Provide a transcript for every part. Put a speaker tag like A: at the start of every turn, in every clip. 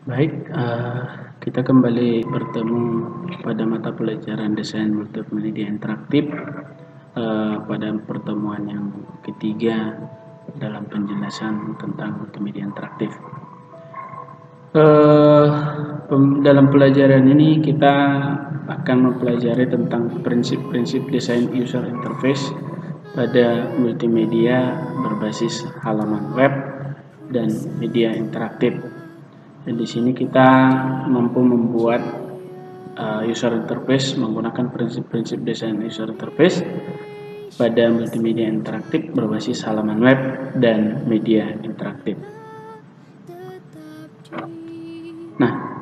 A: Baik, kita kembali bertemu pada mata pelajaran desain multimedia interaktif pada pertemuan yang ketiga dalam penjelasan tentang multimedia interaktif. Dalam pelajaran ini kita akan mempelajari tentang prinsip-prinsip desain user interface pada multimedia berbasis halaman web dan media interaktif. Dan di sini kita mampu membuat user interface menggunakan prinsip-prinsip desain user interface pada multimedia interaktif berbasis halaman web dan media interaktif. Nah,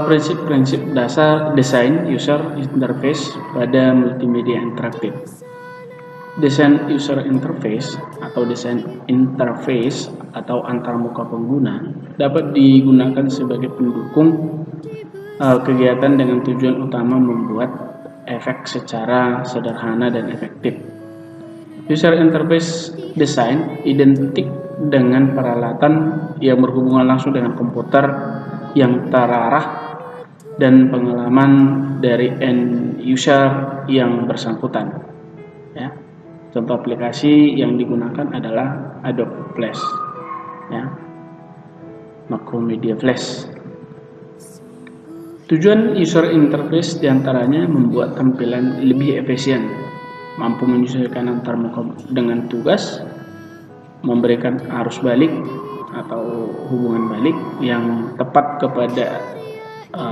A: prinsip-prinsip dasar desain user interface pada multimedia interaktif. Desain user interface atau desain interface atau antarmuka pengguna dapat digunakan sebagai pendukung kegiatan dengan tujuan utama membuat efek secara sederhana dan efektif. User interface design identik dengan peralatan yang berhubungan langsung dengan komputer yang terarah dan pengalaman dari end user yang bersangkutan. Ya. Contoh aplikasi yang digunakan adalah Adobe Flash, ya, Macromedia Flash. Tujuan user interface diantaranya membuat tampilan lebih efisien, mampu menyesuaikan antarmuka dengan tugas, memberikan arus balik atau hubungan balik yang tepat kepada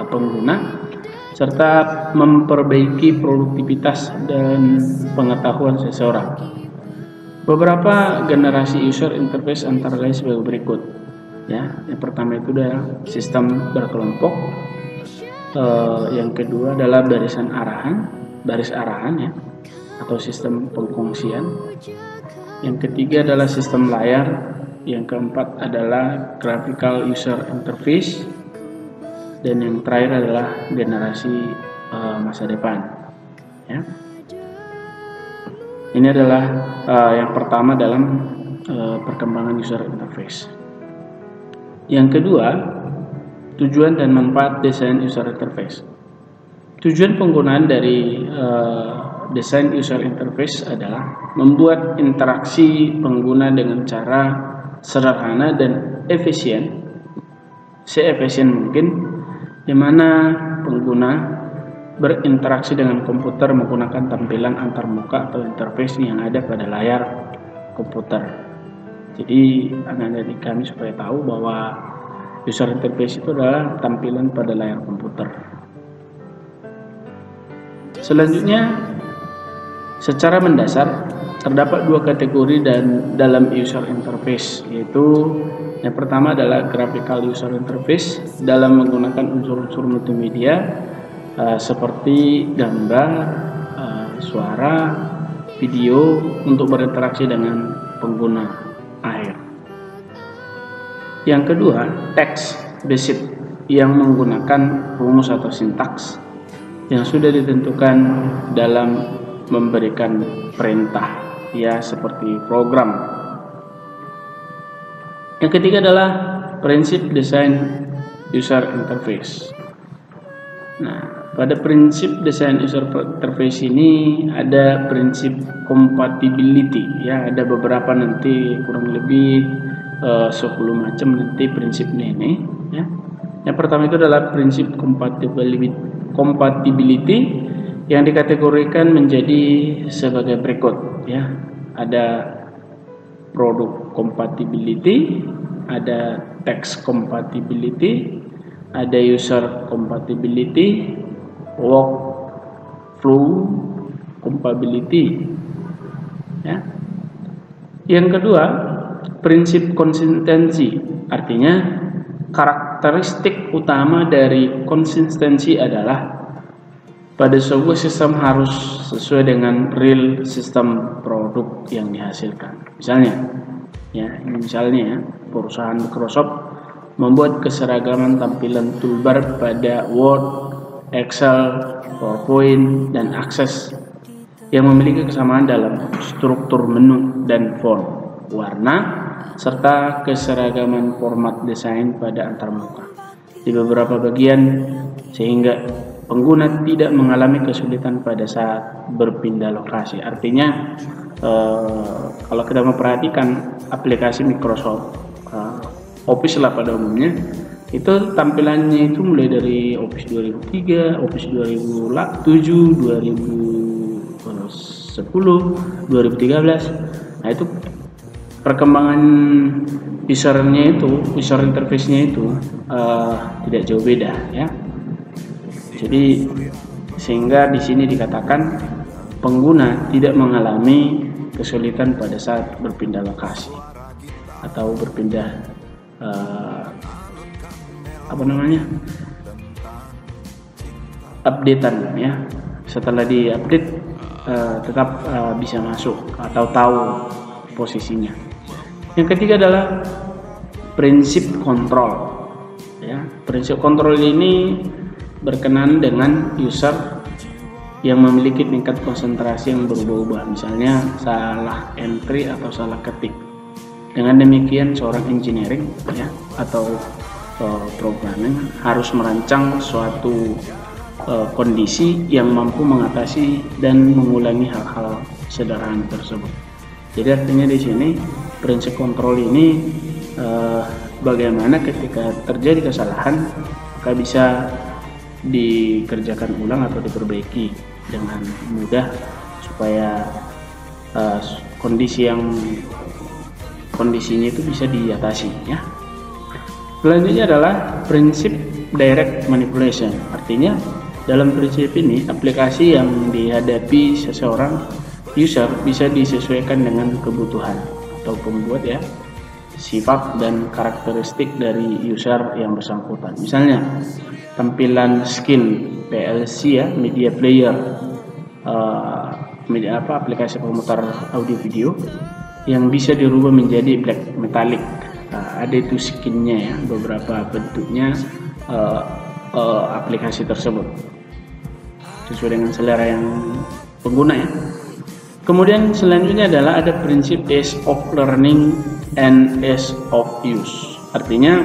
A: pengguna, serta memperbaiki produktivitas dan pengetahuan seseorang. Beberapa generasi user interface antara lain sebagai berikut. Ya, yang pertama itu adalah sistem berkelompok. Yang kedua adalah baris arahan ya, atau sistem pengfungsian. Yang ketiga adalah sistem layar. Yang keempat adalah graphical user interface. Dan yang terakhir adalah generasi masa depan. Ya. Ini adalah yang pertama dalam perkembangan user interface. Yang kedua, tujuan dan manfaat desain user interface. Tujuan penggunaan dari desain user interface adalah membuat interaksi pengguna dengan cara sederhana dan efisien, seefisien mungkin, di mana pengguna berinteraksi dengan komputer menggunakan tampilan antarmuka atau interface yang ada pada layar komputer. Jadi anak-anak kami supaya tahu bahwa user interface itu adalah tampilan pada layar komputer. Selanjutnya, secara mendasar terdapat dua kategori dalam user interface, yaitu yang pertama adalah graphical user interface dalam menggunakan unsur-unsur multimedia seperti gambar, suara, video untuk berinteraksi dengan pengguna akhir. Yang kedua, text based yang menggunakan rumus atau sintaks yang sudah ditentukan dalam memberikan perintah, ya, seperti program. Yang ketiga adalah prinsip desain user interface. Nah, pada prinsip desain user interface ini ada prinsip compatibility, ya, ada beberapa nanti kurang lebih 10 macam nanti prinsipnya ini, ya. Yang pertama itu adalah prinsip compatibility yang dikategorikan menjadi sebagai berikut, ya. Ada product compatibility, ada text compatibility, ada user compatibility, workflow compatibility. Ya. Yang kedua, prinsip konsistensi, artinya karakteristik utama dari konsistensi adalah pada sebuah sistem harus sesuai dengan real sistem produk yang dihasilkan. Misalnya, perusahaan Microsoft membuat keseragaman tampilan toolbar pada Word, Excel, PowerPoint, dan Access yang memiliki kesamaan dalam struktur menu dan font, warna, serta keseragaman format desain pada antarmuka. di beberapa bagian sehingga pengguna tidak mengalami kesulitan pada saat berpindah lokasi. Artinya kalau kita memperhatikan aplikasi Microsoft Office lah pada umumnya, itu tampilannya itu mulai dari Office 2003, Office 2007, 2010, 2013. Nah, itu perkembangan user interface-nya itu tidak jauh beda ya. Jadi sehingga di sini dikatakan pengguna tidak mengalami kesulitan pada saat berpindah lokasi atau berpindah updatean ya. Setelah diupdate tetap bisa masuk atau tahu posisinya. Yang ketiga adalah prinsip kontrol ya. Prinsip kontrol ini berkenaan dengan user yang memiliki tingkat konsentrasi yang berubah-ubah, misalnya salah entry atau salah ketik. Dengan demikian seorang engineering ya atau programming harus merancang suatu kondisi yang mampu mengatasi dan mengulangi hal-hal sederhana tersebut. Jadi artinya di sini prinsip kontrol ini bagaimana ketika terjadi kesalahan maka bisa dikerjakan ulang atau diperbaiki dengan mudah supaya kondisinya itu bisa diatasi ya. Selanjutnya adalah prinsip direct manipulation. Artinya dalam prinsip ini aplikasi yang dihadapi seseorang user bisa disesuaikan dengan kebutuhan atau pembuat ya, sifat dan karakteristik dari user yang bersangkutan. Misalnya tampilan skin PLC ya, media player, aplikasi pemutar audio video yang bisa dirubah menjadi black metallic. Ada itu skinnya ya, beberapa bentuknya aplikasi tersebut sesuai dengan selera yang pengguna ya. Kemudian selanjutnya adalah ada prinsip ease of learning and ease of use. Artinya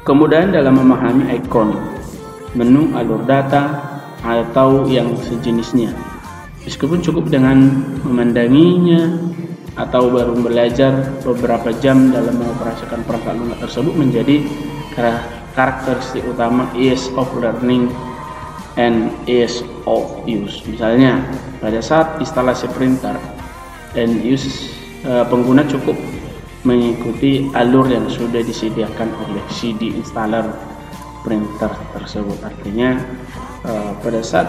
A: kemudahan dalam memahami ikon, menu, alur data atau yang sejenisnya. Meskipun cukup dengan memandanginya atau baru belajar beberapa jam dalam mengoperasikan perangkat lunak tersebut menjadi karakteristik utama ease of learning and ease of use. Misalnya pada saat instalasi printer and use, pengguna cukup mengikuti alur yang sudah disediakan oleh CD installer printer tersebut. Artinya pada saat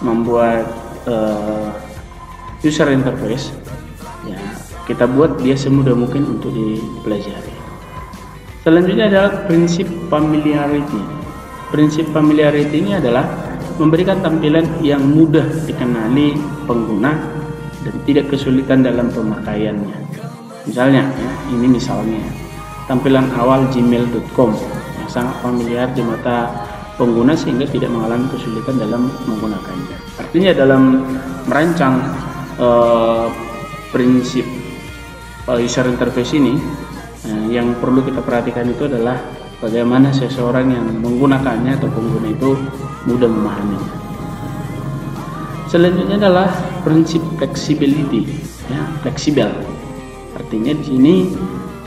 A: membuat user interface ya, kita buat dia semudah mungkin untuk dipelajari. Selanjutnya adalah prinsip familiarity. Prinsip familiarity ini adalah memberikan tampilan yang mudah dikenali pengguna dan tidak kesulitan dalam pemakaiannya. Misalnya ya, ini misalnya tampilan awal gmail.com yang sangat familiar di mata pengguna sehingga tidak mengalami kesulitan dalam menggunakannya. Artinya dalam merancang prinsip user interface ini yang perlu kita perhatikan itu adalah bagaimana seseorang yang menggunakannya atau pengguna itu mudah memahaminya. Selanjutnya adalah prinsip flexibility ya, fleksibel. Artinya di sini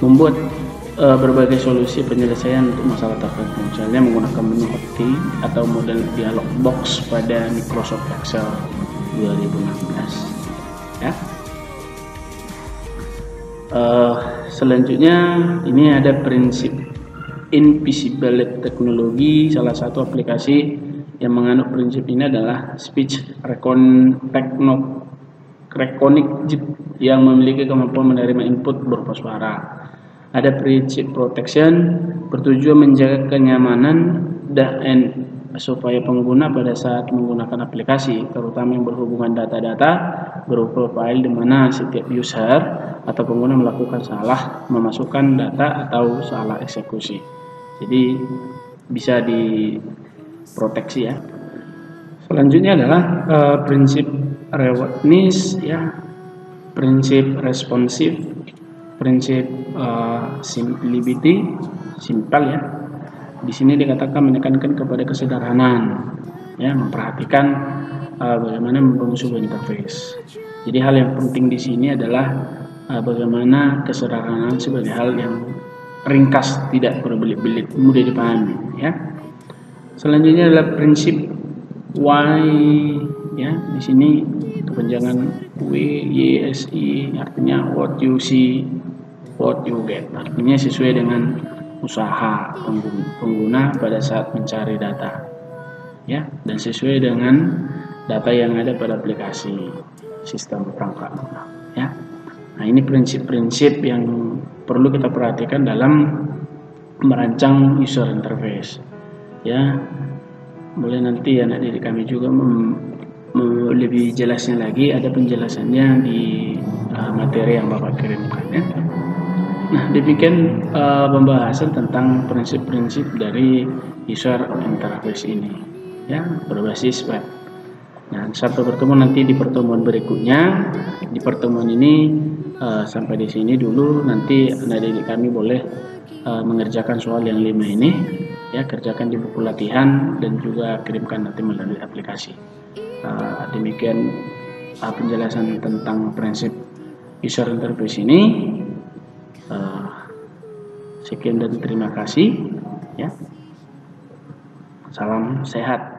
A: membuat berbagai solusi penyelesaian untuk masalah tertentu, misalnya menggunakan menu hotkey atau model dialog box pada Microsoft Excel 2016 ya. Selanjutnya ini ada prinsip invisibility teknologi. Salah satu aplikasi yang menganut prinsip ini adalah speech recognition yang memiliki kemampuan menerima input berupa suara. Ada prinsip protection bertujuan menjaga kenyamanan dan supaya pengguna pada saat menggunakan aplikasi, terutama yang berhubungan data-data berupa file di mana setiap user atau pengguna melakukan salah memasukkan data atau salah eksekusi. Jadi bisa diproteksi ya. Selanjutnya adalah prinsip rewardness ya, prinsip responsive, prinsip simplicity, simpel ya, di sini dikatakan menekankan kepada kesederhanaan, ya, memperhatikan bagaimana membangun sebuah interface. Jadi hal yang penting di sini adalah bagaimana kesederhanaan sebagai hal yang ringkas, tidak berbelit-belit, mudah dipahami, ya. Selanjutnya adalah prinsip why, ya. Di sini kepanjangan WYSI artinya what you see, what you get. Artinya sesuai dengan usaha pengguna pada saat mencari data, ya, dan sesuai dengan data yang ada pada aplikasi sistem perangkat lunak, ya. Nah, ini prinsip-prinsip yang perlu kita perhatikan dalam merancang user interface, ya. Boleh nanti anak didik kami juga lebih jelasnya lagi, ada penjelasannya di materi yang Bapak kirimkan, ya. Nah, demikian pembahasan tentang prinsip-prinsip dari user interface ini, ya, berbasis web. Nah, sampai bertemu nanti di pertemuan berikutnya. Di pertemuan ini sampai di sini dulu. Nanti anak didik kami boleh mengerjakan soal yang 5 ini, ya, kerjakan di buku latihan dan juga kirimkan nanti melalui aplikasi. Demikian penjelasan tentang prinsip user interface ini. Sekian dan terima kasih, ya. Salam sehat.